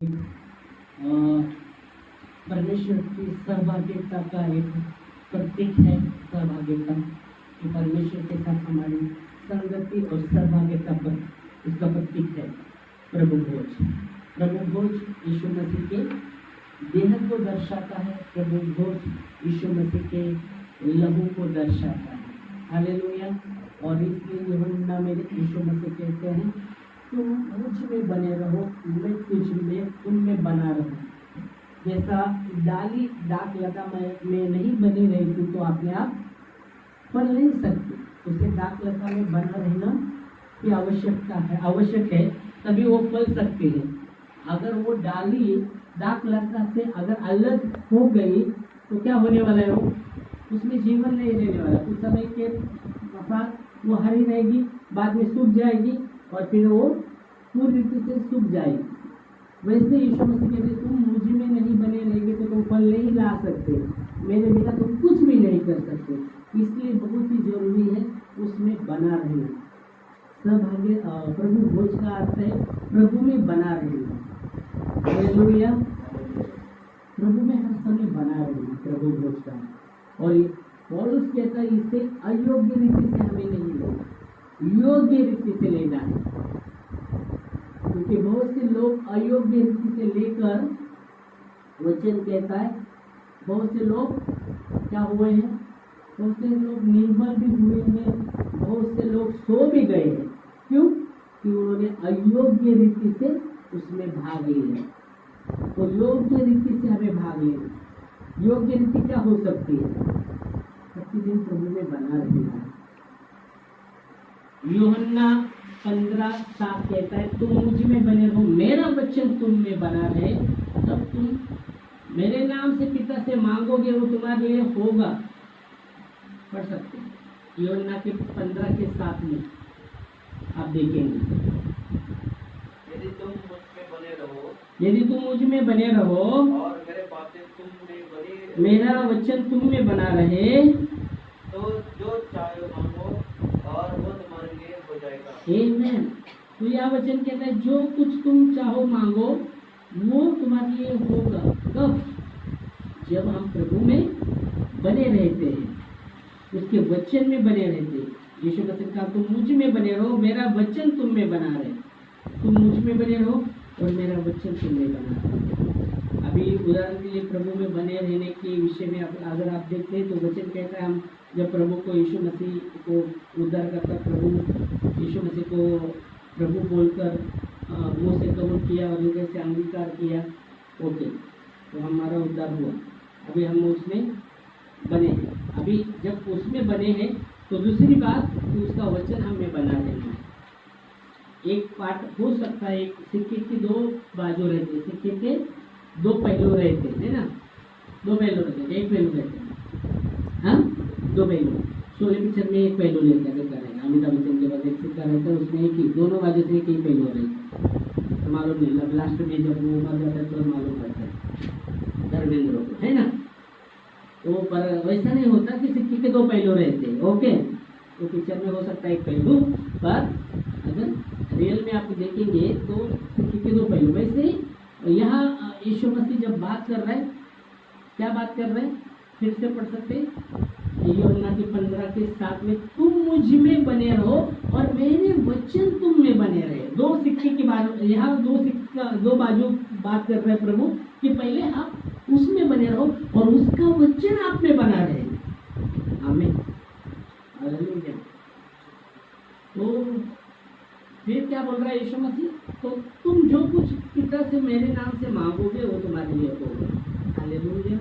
अ, परमेश्वर की सहभागिता का एक प्रतीक है। सहभागिता कि परमेश्वर के साथ हमारी संगति और सहभागिता पर इसका प्रतीक है प्रभु भोज। प्रभु भोज यीशु मसीह के देह को दर्शाता है। प्रभु भोज यीशु मसीह के लहू को दर्शाता है। हालेलुया। और इसलिए यूहन्ना में यीशु मसीह कहते हैं, तुम मुझ में बने रहो, मैं तुझ में, तुम में बना रहो। जैसा डाली डाक लता में नहीं बनी रहती तो अपने आप फल नहीं सकती। उसे डाक लता में बना रहना की आवश्यक है, तभी वो फल सकती है। अगर वो डाली डाक लता से अगर अलग हो गई तो क्या होने वाला है? वो उसमें जीवन नहीं रहने वाला। कुछ समय के बाद वो हरी रहेगी, बाद में सूख जाएगी और फिर वो पूरी रीति से सूख जाएगी। वैसे यीशु मसीह कहते, तुम मुझ में नहीं बने रहेंगे तो तुम फल नहीं ला सकते, मेरे बिना तुम कुछ भी नहीं कर सकते। इसलिए बहुत ही जरूरी है उसमें बना रहना। सहभागी प्रभु भोज का अर्थ है प्रभु में बना रहना। हालेलुया। प्रभु में हर समय बना रहना प्रभु भोज का। और पौलुस कहता है इससे अयोग्य रीति से हमें नहीं लेना, योग्य रीति से लेना है। क्योंकि बहुत से लोग अयोग्य रीति से लेकर, वचन कहता है बहुत से लोग क्या हुए हैं, बहुत से लोग निर्बल भी हुए हैं, बहुत से लोग सो भी गए हैं। क्यों? कि उन्होंने अयोग्य रीति से उसमें भाग लिया। तो योग्य रीति से हमें भाग लेना। योग्य रीति क्या हो सकती है? प्रतिदिन प्रभु में बना रहना। यूहन्ना 15:7 कहता है, तुम मुझ में बने रहो, मेरा वचन तुम में बना रहे, तब तुम मेरे नाम से पिता से मांगोगे वो तुम्हारे लिए होगा। पढ़ सकते हैं यूहन्ना के 15:7 में आप देखेंगे, यदि तुम मुझ में बने रहो यदि तुम मुझ में बने रहो और मेरे बातें तुम में बनी, मेरा वचन तुम में बना रहे, तो जो चाहे मांगो और वो तुम्हारे लिए हो जाएगा। आमीन। तो यह वचन कहता है जो कुछ तुम चाहो मांगो वो तुम्हारे लिए होगा। कब? जब हम प्रभु में बने रहते हैं, उसके वचन में बने रहते हैं। यीशु मसीह कहा, तुम मुझ में बने रहो, मेरा वचन तुम में बना रहे। तुम मुझ में बने रहो और मेरा वचन तुम में बना रहे। अभी उदाहरण के लिए प्रभु में बने रहने के विषय में अगर आप देखते हैं तो वचन कहता है, हम जब प्रभु को यीशु मसीह को उद्धार करता, प्रभु यीशु मसीह को प्रभु बोलकर मुँह से कबूल किया और हृदय से अंगीकार किया, ओके, तो हमारा उद्धार हुआ। अभी हम उसमें बने हैं। अभी जब उसमें बने हैं तो दूसरी बात कि उसका वचन हमें बना देना है। एक पार्ट हो सकता है, एक सिक्के की दो बाजू रहते हैं, सिक्के के दो पहलू रहते हैं ना, दो पहलू रहते हैं, एक पहलू रहते हैं, हाँ, दो पहलू। शोले पिक्चर में एक पहलू लेकर रहेगा, अमिताभ बच्चन के पास एक सिक्का रहता है, उसमें एक ही, दोनों बाजू से एक ही पहलू रहेगा। तो मालूम नहीं, लास्ट में जब वो मर जाता है तो मालूम पड़ता है धर्मेंद्र को, है ना। तो पर वैसा नहीं होता कि सिक्के के दो पहलू रहते हैं, ओके। तो पिक्चर में हो सकता है एक पहलू, पर अगर रियल में आप देखेंगे तो सिक्के के दो पहलू। वैसे यहाँ यीशु मसीह जब बात कर रहे हैं, क्या बात कर रहे हैं? फिर से पढ़ सकते हैं यूहन्ना के 15:7 में, तुम मुझ में बने रहो और मेरे वचन तुम में बने रहे। दो सिक्के की बात, यहाँ दो बाजू बात कर रहे हैं प्रभु कि पहले आप उसमें बने रहो और उसका वचन आप में बना रहे। आमीन। हालेलुया। तो फिर क्या बोल रहा है यीशु मसीह? तो तुम जो कुछ पिता से मेरे नाम से मांगोगे वो तुम्हारे लिए होगा। हालेलुया।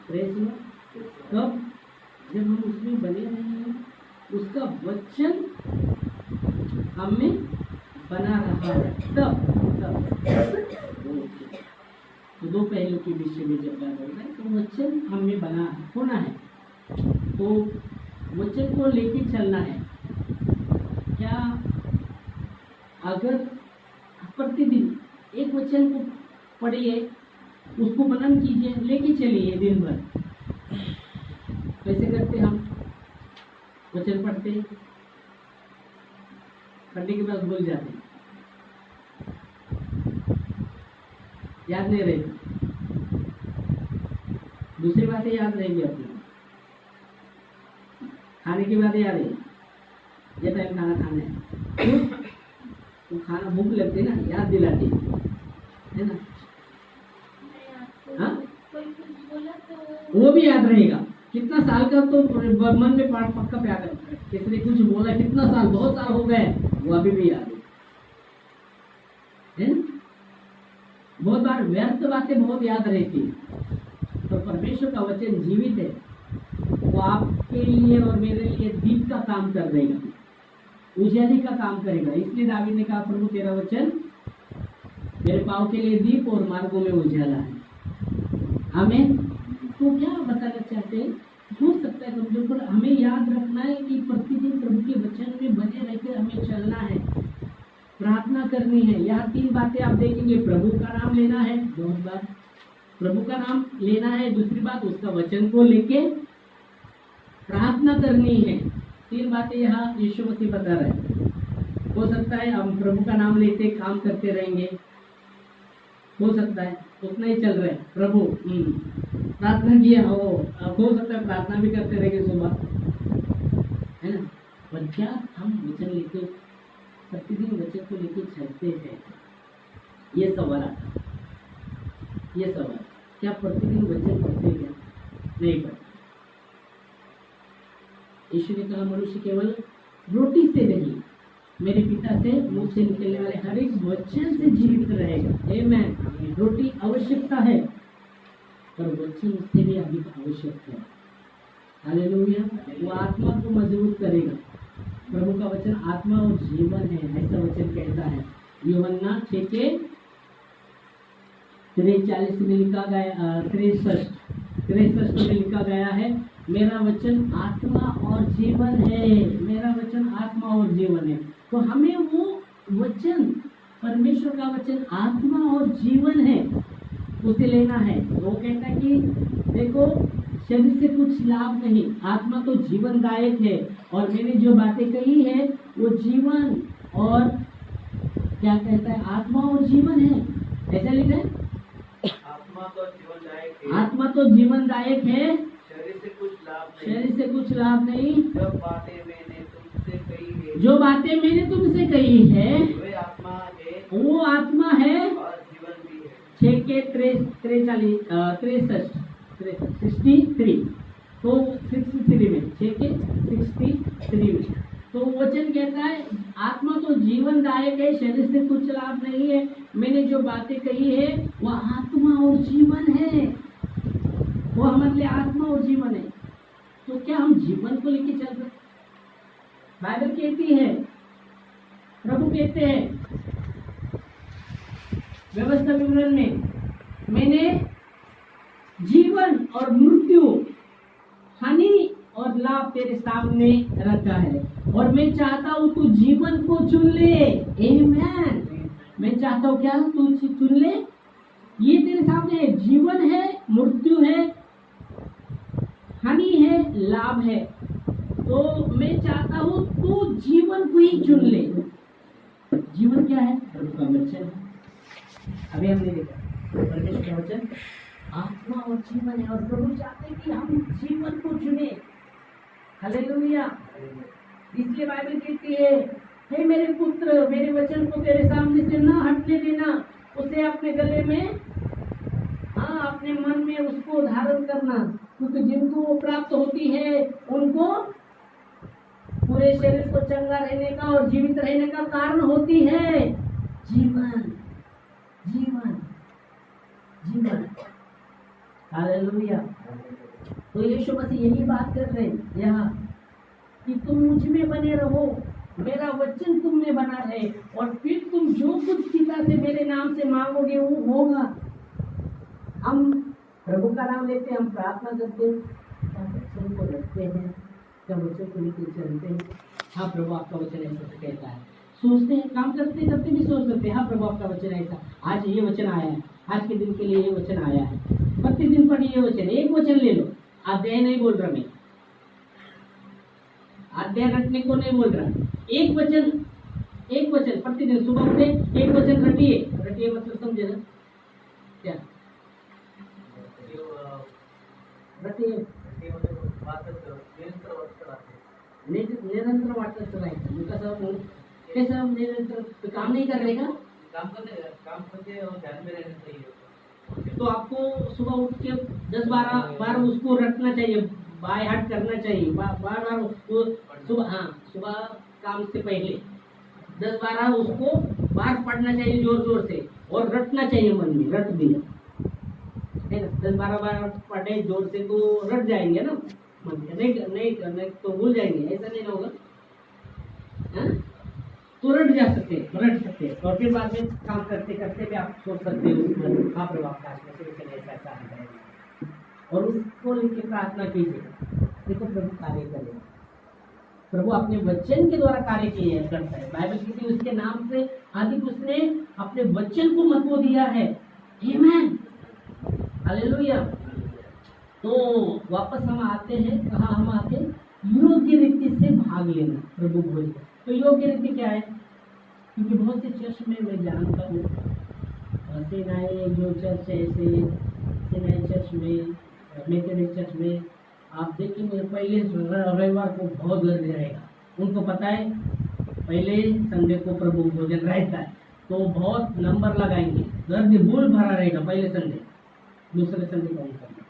Praise Lord. कब? जब हम उसमें बने रहेंगे, उसका वचन हमें बना रहा है, तब तो दो पहलू के विषय में जब बात हो रहा है तो वचन हमें बना होना है, तो वचन को लेके चलना है। क्या अगर प्रतिदिन एक वचन को पढ़िए, उसको मनन कीजिए, लेके चलिए दिन भर। कैसे करते हम? वचन पढ़ते, पढ़ने के बाद भूल जाते, याद नहीं रहेगी, दूसरी बातें याद रहेगी अपनी, खाने की बातें याद है, ये टाइम खाना खाना है, तो खाना भूख लगती है ना, याद दिलाती है ना, हाँ वो भी याद रहेगा। कितना साल का तो मन में पक्का प्यार है, किसने कुछ बोला, कितना साल, बहुत साल हो गए, वो अभी भी याद है ना? बहुत बार व्यर्थ बातें बहुत याद रहती है। तो परमेश्वर का वचन जीवित है, वो आपके लिए और मेरे लिए दीप का काम कर देगा, उजाले का काम करेगा। इसलिए दावीद ने कहा, प्रभु तेरा वचन मेरे पाँव के लिए दीप और मार्गों में उजाला है। हमें तो क्या बताना चाहते हैं, हो सकता है कमजोर, पर हमें याद रखना है कि प्रतिदिन प्रभु के वचन में बने रहकर हमें चलना है, प्रार्थना करनी है। यहाँ 3 बातें आप देखेंगे, प्रभु का नाम लेना है, बहुत बार प्रभु का नाम लेना है, दूसरी बात उसका वचन को लेके प्रार्थना करनी है। 3 बातें यहाँ यीशु मसीह बता रहे हैं। हो सकता है हम प्रभु का नाम लेते काम करते रहेंगे, हो सकता है उतना ही चल रहा है, प्रभु प्रार्थना किया हो सकता है प्रार्थना भी करते रहेंगे सुबह, है ना, पर क्या हम वचन लेके प्रतिदिन वचन को लेके चलते हैं? ये सवाल आता, ये सवाल, क्या प्रतिदिन वचन पढ़ते हैं? नहीं पढ़ते। यीशु ने कहा, मनुष्य केवल रोटी से नहीं, मेरे पिता से मुंह से निकलने वाले हर एक वचन से जीवित रहेगा। आमीन। रोटी आवश्यकता है, पर वचन उससे भी अधिक आवश्यक है। हालेलुया। वो आत्मा को मजबूत करेगा। प्रभु का वचन आत्मा और जीवन है, ऐसा वचन कहता है। यूहन्ना 6:43 में लिखा गया, 63 में लिखा गया है, मेरा वचन आत्मा और जीवन है, मेरा वचन आत्मा और जीवन है। तो हमें वो वचन, परमेश्वर का वचन आत्मा और जीवन है, उसे लेना है। वो कहता है कि देखो, शरीर से कुछ लाभ नहीं, आत्मा तो जीवनदायक है, और मैंने जो बातें कही है वो जीवन और क्या कहता है, आत्मा और जीवन है, ऐसा लिखा है। आत्मा तो जीवनदायक है, आत्मा तो जीवनदायक है, शरीर से कुछ लाभ नहीं, शरीर से कुछ लाभ नहीं। जो बातें मैंने तुमसे कही है, जो बातें मैंने तुमसे कही है वे आत्मा है वो आत्मा है और जीवन भी है। 63 तो 63 में 6:63 में तो वचन कहता है, आत्मा तो जीवनदायक है, शरीर से कुछ लाभ नहीं है। मैंने जो बातें कही है वह आत्मा और जीवन है, वो हमारे लिए आत्मा और जीवन है। तो क्या हम जीवन को लेके चल रहे? बाइबल कहती है, प्रभु कहते हैं व्यवस्था विवरण में, मैंने जीवन और मृत्यु, हानि और लाभ तेरे सामने रखा है, और मैं चाहता हूं तू जीवन को चुन ले। आमीन। मैं चाहता हूं क्या, तू चुन ले। ये तेरे सामने है, जीवन है, मृत्यु है, हानि है, लाभ है। तो मैं चाहता हूं तू जीवन को ही चुन ले। जीवन क्या है? प्रभु का वचन। अभी हमने देखा परमेश्वर का वचन आत्मा और जीवन है, और प्रभु चाहते हैं कि हम जीवन को चुने। हालेलुया। इसलिए बाइबल कहती है, हे मेरे पुत्र, मेरे वचन को तेरे सामने से ना हटने देना, उसे अपने गले में, अपने मन में उसको धारण करना, क्योंकि जिनको वो प्राप्त होती है उनको पूरे शरीर को चंगा रहने का और जीवित रहने का कारण होती है जीवन, जीवन, जीवन। हालेलुया। तो यीशु मसीह यही बात कर रहे हैं यहाँ, कि तुम मुझ में बने रहो, मेरा वचन तुम में बना रहे, और फिर तुम जो कुछ पिता से मेरे नाम से मांगोगे वो होगा। हम प्रभु का नाम लेते हैं, हम प्रार्थना करते हैं, वचन को रखते हैं, क्या वचन को लेकर चलते हैं। हाँ प्रभु आपका वचन ऐसा कहता है, सोचते हैं, काम करते करते भी सोच सकते हैं, हाँ प्रभु आपका वचन ऐसा, आज ये वचन आया है, आज के दिन के लिए ये वचन आया है। प्रतिदिन पढ़िए वचन, एक वचन ले लो। अध्याय नहीं बोल रहा मैं, अध्याय रटने को नहीं बोल रहा, एक वचन प्रतिदिन सुबह उठे एक वचन रटिए मतलब समझे ना, क्या देव रटे देवाने वाटत निरंतर वाटत राहते. निरंतर वाटत राहायचं. मग कसं निरंतर काम नहीं कर रहेगा. काम करते और ध्यान में रहना चाहिए. तो आपको सुबह उठ के 10-12 बार उसको रटना चाहिए, बाय हाथ करना चाहिए, बार बार उसको सुबह काम से पहले 10-12 उसको बार पढ़ना चाहिए जोर जोर से और रटना चाहिए मन में, रट दिया है ना. 10-12 बार पढ़े जोर से तो रट जाएंगे ना मन में. नहीं करने तो भूल जाएंगे, ऐसा नहीं होगा. हाँ? तो रट सकते हैं और फिर बाद में काम करते करते भी आप सोच सकते हो हाँ प्रभु आपका ऐसा है और उसको लेकर प्रार्थना कीजिए. देखो प्रभु कार्य करेगा. प्रभु अपने वचन के द्वारा कार्य किए करता है. बाइबल किसी उसके नाम से आदि उसने अपने वचन को महत्व दिया है. आमीन, हालेलुया. तो वापस हम आते हैं, कहाँ हम आते हैं, योग्य रीति से भाग लेना प्रभु भोज. तो योग्य रीति क्या है? क्योंकि बहुत से चर्च में मैं जानता हूँ सेनाई जो चर्च है, ऐसे सेनाई चर्च में, मेथोडिस्ट चर्च में आप देखेंगे पहले रविवार को बहुत गर्दी रहेगा. उनको पता है पहले संडे को प्रभु भोजन रहता है तो बहुत नंबर लगाएंगे, गर्दी भूल भरा रहेगा पहले संडे. दूसरे संडे कौन करना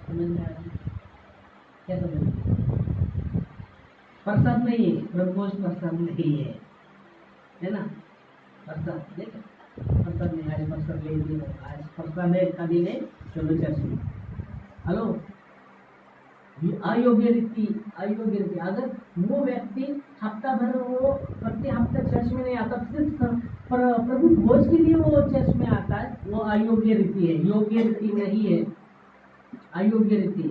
समझ में आ रहा है? क्या समझ में? प्रसाद नहीं है, प्रभु भोज प्रसाद नहीं है ना. प्रसाद देखो प्रसाद नहीं, आज प्रसाद ले लीजिए, आज प्रसाद है का दिन है, चलो चर्च में. हेलो, अयोग्य रीति. अगर वो व्यक्ति हफ्ता भर वो प्रति हफ्ता चर्च में नहीं आता, सिर्फ प्रभु भोज के लिए वो चर्च में आता है, वो अयोग्य रीति है. योग्य रीति नहीं है, अयोग्य रीति.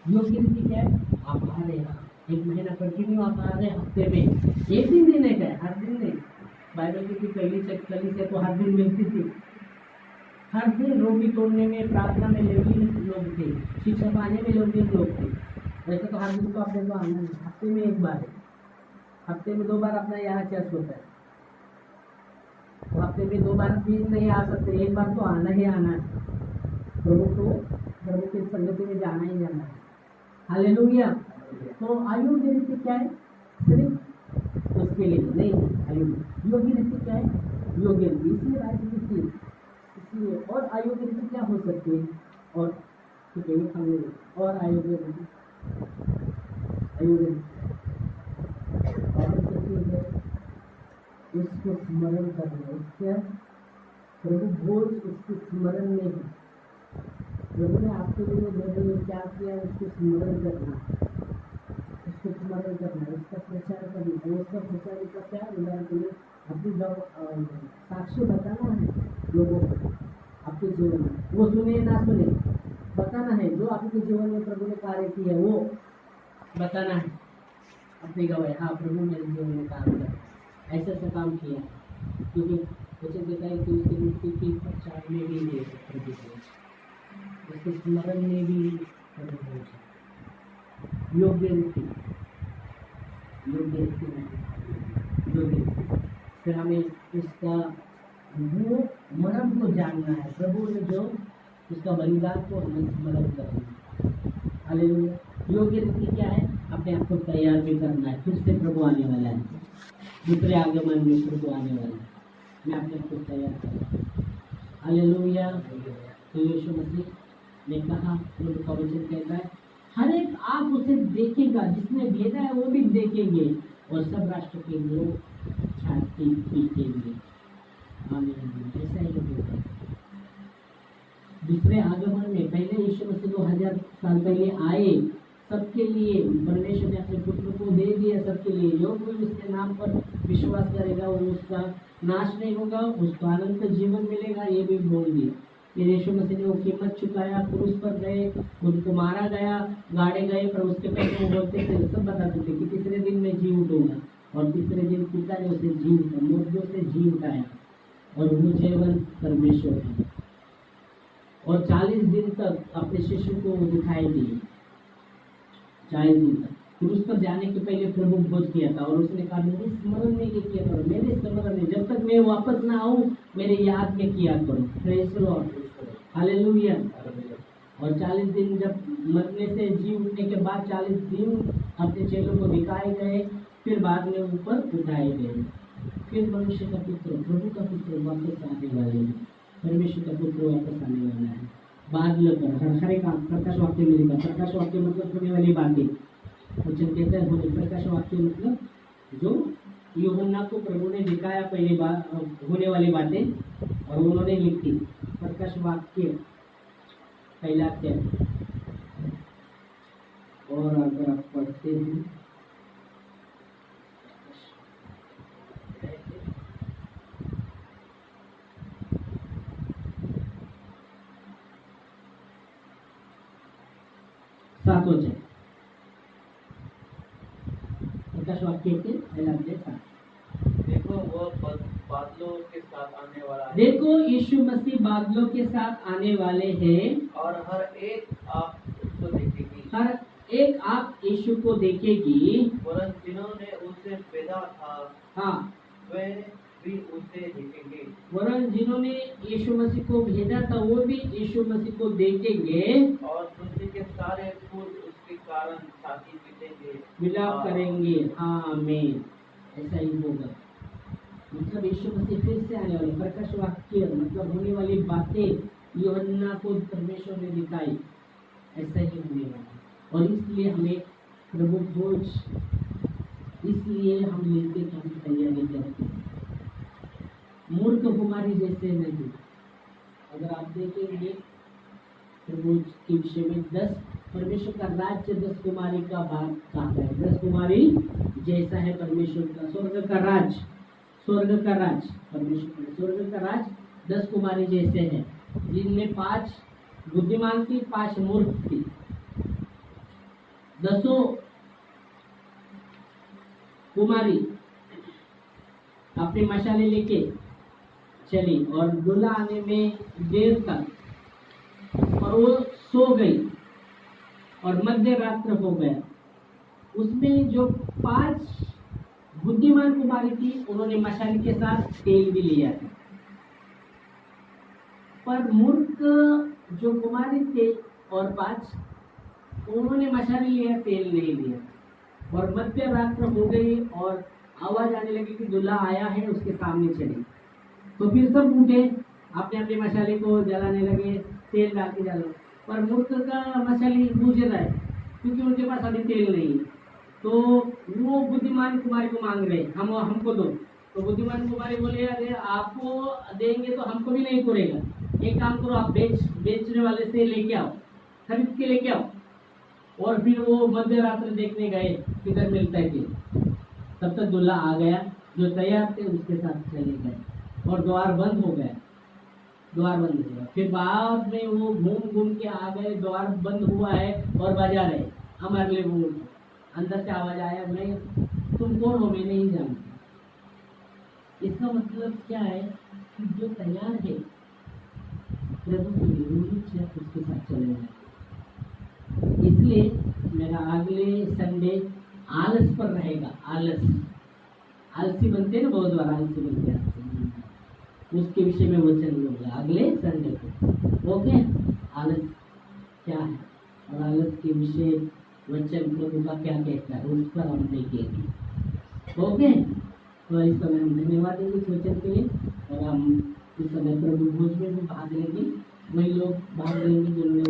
योग्य रीति क्या है? आप आ रहे हैं 1 महीना कंटिन्यू आप आ रहे हैं, हफ्ते में 1 दिन देने का है, हर दिन नहीं. बाइबल की पहली कली से तो हर दिन मिलती थी. हर दिन रोटी तोड़ने में, प्रार्थना में लेविन लोग थे, शिक्षा पाने में लेविन लोग थे. वैसे तो हर दिन तो अपने को आना नहीं, हफ्ते में 1 बार है. हफ्ते में 2 बार अपना यहाँ चर्च होता है. तो हफ्ते में 2 बार भी नहीं आ सकते, 1 बार तो आना ही आना है. प्रभु की संगति में जाना ही जाना है. हालेलुया. तो अयोग्य रीति क्या है? सिर्फ उसके लिए नहीं. अयोग्य योग्य रीति क्या है? योग्य रीति इसलिए राजनीति इसलिए. और अयोग्य रीति क्या हो सकती है? और ठीक है, ये समझ. और अयोग्य रीति उसको स्मरण करना. उसका प्रभु भोज उसके स्मरण में है. प्रभु ने आपके लिए भोजन में क्या किया, उसको स्मरण करना, उसको स्मरण करना, उसका प्रचार करना. उसका प्रचार का क्या उदाहरण के लिए अपनी साक्ष्य बताना है लोगों को आपके जीवन में. वो सुने ना सुने बताना है. जो आपके जीवन में प्रभु ने कार्य किया है वो बताना है. अपनी गवाही, हाँ प्रभु मेरे जीवन में काम किया, ऐसा काम किया. क्योंकि वचन कहता है कि उसकी मृत्यु की प्रचार में भी दे प्रभु को, उसके स्मरण में भी प्रभु को. योग्य रीति फिर हमें उसका वो मर्म को जानना है. प्रभु ने जो उसका बलिदान को हमें स्मरण करना है. हालेलुया. योग्य रीति क्या है? अपने आप को तैयार भी करना है. फिर से प्रभु आने वाला है, दूसरे आगमन में प्रभु आने वाला है. मैं अपने आप को तैयार करूँ. हालेलुया. तो यीशु मसीह ने कहा, प्रभु का वचन कहता है हर एक आप उसे देखेगा, जिसने भेजा है वो भी देखेंगे और सब राष्ट्र के लोग छाती पीटेंगे. आमीन. ऐसा ही होगा दूसरे आगमन में. पहले यीशु मसीह 2000 साल पहले आए, सबके लिए परमेश्वर ने अपने पुत्र को दे दिया. सबके लिए जो कोई उसके नाम पर विश्वास करेगा वो उसका नाश नहीं होगा, उसको अनंत जीवन मिलेगा. ये भी बोल दिया. फिर यीशु मसीह ने वो कीमत चुकाया, क्रूस पर गए, उनको मारा गया, गाड़े गए, पर उसके पहले वो बोलते थे, सब बताते थे कि तीसरे दिन मैं जी उठूंगा. और तीसरे दिन पिता ने उसे जी उठा, मुर्दों से जी उठाया और वो जीवंत परमेश्वर है. और 40 दिन तक अपने शिष्य को दिखाई दिए. 40 दिन तक क्रूस पर जाने के पहले प्रभु भोज किया था और उसने कहा मेरे स्मरण में ये किया था, मेरे स्मरण मैं वापस ना आऊं, मेरे याद में किया करो। Praise Lord, hallelujah. और 40 दिन जब मरने से जी उठने के बाद 40 दिन अपने चेलों को दिखाए गए, फिर बाद में ऊपर उठाए गए। फिर मनुष्य का पुत्र, प्रभु का पुत्र वापस आने वाले हैं। परमेश्वर का पुत्र वापस आने वाला है बादलों पर। हर एक प्रकाश वाक्य मिलेगा। प्रकाश वाक्य मतलब होने वाली बातें, वचन कहता है होने। प्रकाश वाक्य मतलब जो यूहन्ना को प्रभु ने दिखाया पहली बार होने वाली बातें और उन्होंने लिखी। प्रकाश वाक्य पहला अध्याय। और अगर आप पढ़ते हैं सातों जय प्रकाश वाक्य के पहला अध्याय 7। देखो वो बादलों के साथ आने वाला है। देखो यीशु मसीह बादलों के साथ आने वाले हैं और हर एक आप उसको देखेगी। हर एक आप यीशु को देखेगी। वरन जिन्होंने उसे भेजा था हाँ, वे भी उसे देखेंगे। वरन जिन्होंने यीशु मसीह को भेजा था वो भी यीशु मसीह को देखेंगे और पृथ्वी के सारे फूल उसके कारण छाती पीटेंगे, विलाप करेंगे। हाँ, आमीन। ऐसा ही होगा। मतलब यीशु मसीह फिर से आने वाले। प्रकाश वाक्य मतलब होने वाली बातें यूहन्ना को परमेश्वर ने दिखाई, ऐसा ही होने वाला। और इसलिए हमें प्रभु भोज, इसलिए हम लेते कि हम तैयारी करते हैं, मूर्ख कुमारी जैसे नहीं। अगर आप देखेंगे प्रभु के विषय में 10 परमेश्वर का राज्य 10 कुमारी का बात कहा है। 10 कुमारी जैसा है परमेश्वर का स्वर्ग का राज, स्वर्ग का राज, परमेश्वर का स्वर्ग का राज 10 कुमारी जैसे है, जिनमें 5 बुद्धिमान थी, 5 मूर्ख थी। 10 कुमारी अपनी मशाले लेके चली और दूल्हा आने में देर तक, और वो सो गई और मध्य रात्र हो गया। उसमें जो 5 बुद्धिमान कुमारी थी उन्होंने मशाली के साथ तेल भी लिया था, पर मूर्ख जो कुमारी थे और 5 उन्होंने मशाली लिया, तेल नहीं लिया। और मध्य रात्र हो गई और आवाज आने लगी कि दूल्हा आया है, उसके सामने चले। तो फिर सब उठे, अपने अपने मशाले को जलाने लगे, तेल डाल के जला। पर मूर्ख का मशाली बुझ रहा है क्योंकि उनके पास अभी तेल नहीं है। तो वो बुद्धिमान कुमारी को मांग रहे, हमको दो। तो बुद्धिमान कुमारी बोले, अरे आपको देंगे तो हमको भी नहीं पड़ेगा, एक काम करो, आप बेचने वाले से लेके आओ, खरीद के लेके आओ। और फिर वो मध्य रात्र देखने गए किधर मिलता है तेल। तब तक दूल्हा आ गया, जो तैयार थे उसके साथ चले गए और द्वार बंद हो गया, द्वार बंद हो गया। फिर बाद में वो घूम घूम के आ गए, द्वार बंद हुआ है और बजा रहे, हमारे लिए वो। अंदर से आवाज आया, नहीं तुम कौन हो, मैं नहीं जानता। इसका मतलब क्या है कि जो तैयार है प्रभु के लिए वही उसके साथ चले जाए। इसलिए मेरा अगले संडे आलस पर रहेगा। आलसी बनते हैं ना, बहुत बार आलसी बनते हैं, उसके विषय में वचन होगा अगले संडे को। ओके, आलस क्या है और आलस के विषय वचन प्रभु का क्या कहता है, उस पर हम देखेंगे। ओके, तो इस समय हम धन्यवाद देंगे इस वचन के लिए। और हम इस समय प्रभु भोज में भी भाग लेंगे, वही लोग भाग लेंगे जिन्होंने